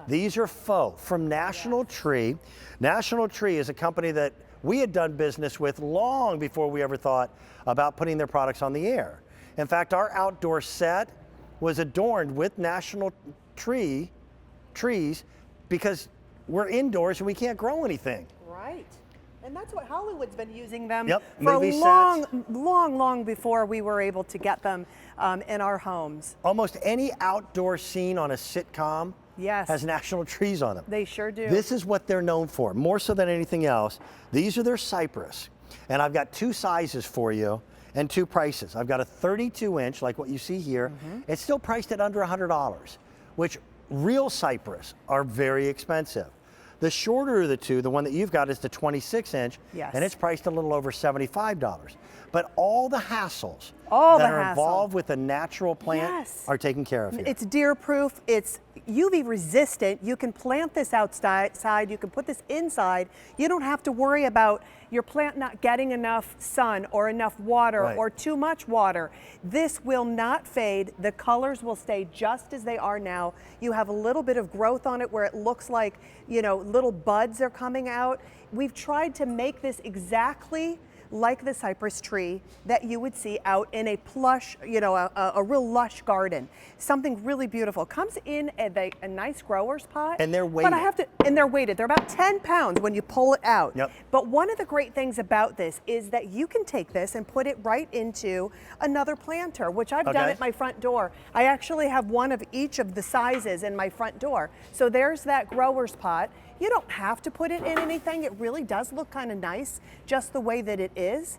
These are faux from National Tree. National Tree is a company that we had done business with long before we ever thought about putting their products on the air. In fact, our outdoor set was adorned with National trees because we're indoors and we can't grow anything. Right. And that's what Hollywood's been using them for long before we were able to get them in our homes. Almost any outdoor scene on a sitcom has National Trees on them. They sure do. This is what they're known for, more so than anything else. These are their Cypress. And I've got 2 sizes for you and 2 prices. I've got a 32-inch, like what you see here. It's still priced at under $100, which real Cypress are very expensive. The shorter of the 2, the one that you've got, is the 26-inch, and it's priced a little over $75. But all the hassles that are involved with a natural plant are taken care of here. It's deer-proof, it's UV resistant. You can plant this outside, you can put this inside. You don't have to worry about your plant not getting enough sun or enough water or too much water. This will not fade. The colors will stay just as they are now. You have a little bit of growth on it where it looks like, you know, little buds are coming out. We've tried to make this exactly like the cypress tree that you would see out in a plush, you know, a real lush garden. Something really beautiful. Comes in a nice grower's pot. And they're weighted. But and they're weighted. They're about 10 pounds when you pull it out. But one of the great things about this is that you can take this and put it right into another planter, which I've done at my front door. I actually have one of each of the sizes in my front door. So there's that grower's pot. You don't have to put it in anything. It really does look kind of nice just the way that it is.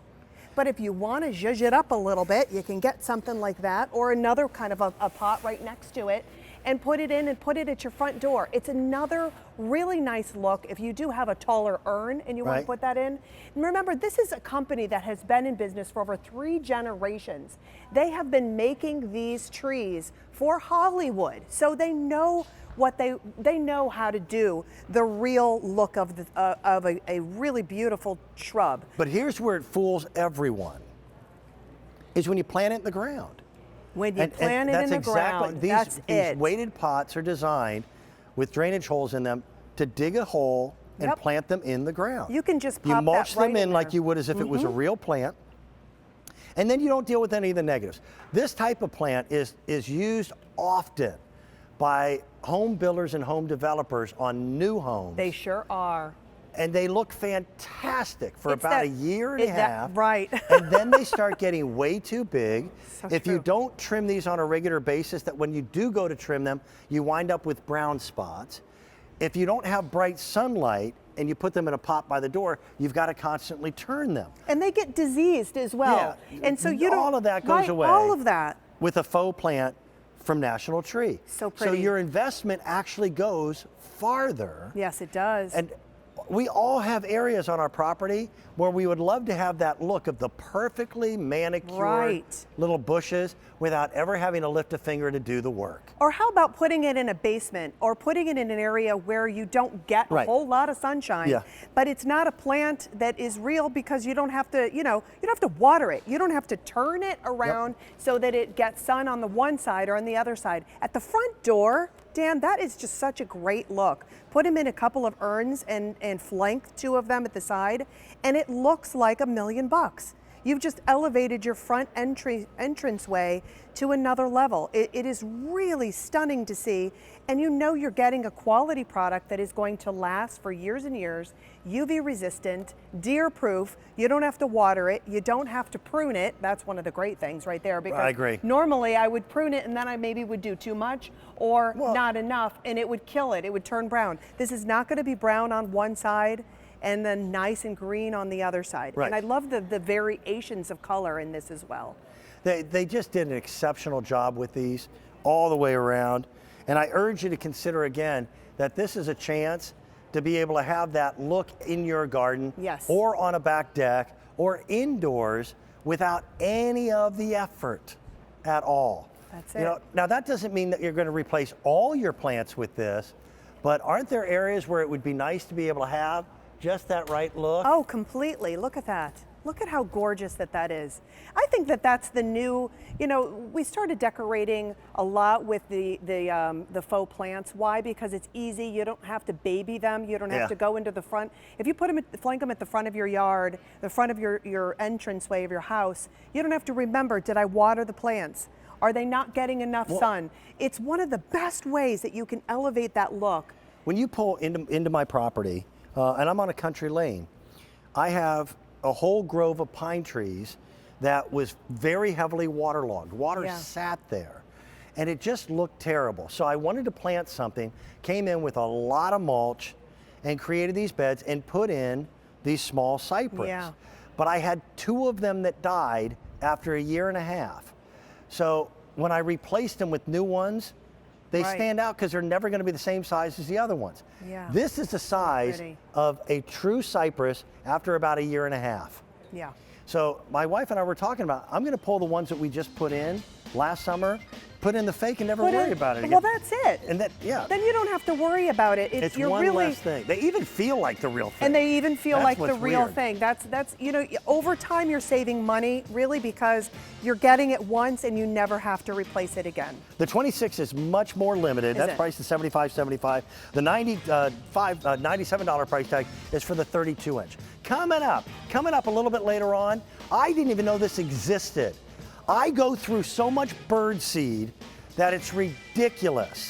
But if you want to zhuzh it up a little bit, you can get something like that or another kind of a pot right next to it and put it in and put it at your front door. It's another really nice look if you do have a taller urn and you want to put that in. And remember, this is a company that has been in business for over 3 generations. They have been making these trees for Hollywood, so they know they know how to do the real look of a really beautiful shrub. But here's where it fools everyone, is when you plant it in the ground. When you plant it in the ground, these weighted pots are designed with drainage holes in them to dig a hole and plant them in the ground. You can just pop You mulch that right them in like there. you would as if it was a real plant, and then you don't deal with any of the negatives. This type of plant is used often by home builders and home developers on new homes. They sure are. And they look fantastic for about a year and a half. And then they start getting way too big. If true. you don't trim these on a regular basis, that when you do go to trim them, you wind up with brown spots. If you don't have bright sunlight and you put them in a pot by the door, you've got to constantly turn them. And they get diseased as well. And so you don't, all of that goes away. All of that. With a faux plant from National Tree. So pretty. So your investment actually goes farther. Yes, it does. And we all have areas on our property where we would love to have that look of the perfectly manicured little bushes without ever having to lift a finger to do the work. Or how about putting it in a basement or putting it in an area where you don't get a whole lot of sunshine, but it's not a plant that is real because you don't have to, you know, you don't have to water it. You don't have to turn it around so that it gets sun on the one side or on the other side. At the front door, Dan, that is just such a great look. Put them in a couple of urns and flank 2 of them at the side, and it looks like $1 million. You've just elevated your front entranceway to another level. It is really stunning to see, and you know you're getting a quality product that is going to last for years and years, UV resistant, deer proof. You don't have to water it, you don't have to prune it. That's one of the great things right there, because I agree. Normally I would prune it and then I maybe would do too much or not enough, and it would kill it, it would turn brown. This is not going to be brown on one side and then nice and green on the other side. And I love the variations of color in this as well. They just did an exceptional job with these all the way around. And I urge you to consider again that this is a chance to be able to have that look in your garden or on a back deck or indoors without any of the effort at all. That's it. You know, now that doesn't mean that you're going to replace all your plants with this, but aren't there areas where it would be nice to be able to have just that right look? Oh, completely. Look at that. Look at how gorgeous that is. I think that's the new, we started decorating a lot with the faux plants. Why? Because it's easy. You don't have to baby them. You don't have to go into the front. If you flank them at the front of your yard, the front of your entranceway of your house, you don't have to remember, did I water the plants? Are they not getting enough sun? It's one of the best ways that you can elevate that look. When you pull into my property, and I'm on a country lane, I have a whole grove of pine trees that was very heavily waterlogged. Water sat there, and it just looked terrible. So I wanted to plant something, came in with a lot of mulch, and created these beds and put in these small cypress. Yeah. But I had 2 of them that died after a year and a half. So when I replaced them with new ones, they stand out because they're never going to be the same size as the other ones. Yeah. This is the size of a true cypress after about a year and a half. Yeah. So my wife and I were talking about, I'm going to pull the ones that we just put in last summer, put in the fake, and never worry about it again. Well, that's it. And then you don't have to worry about it. It's one less thing. They even feel like the real thing. And they even feel like the real weird. thing. That's over time you're saving money, really, because you're getting it once and you never have to replace it again. The 26 is much more limited. That's priced at $75.75. The $97 price tag is for the 32-inch. Coming up a little bit later on, I didn't even know this existed. I go through so much bird seed that it's ridiculous.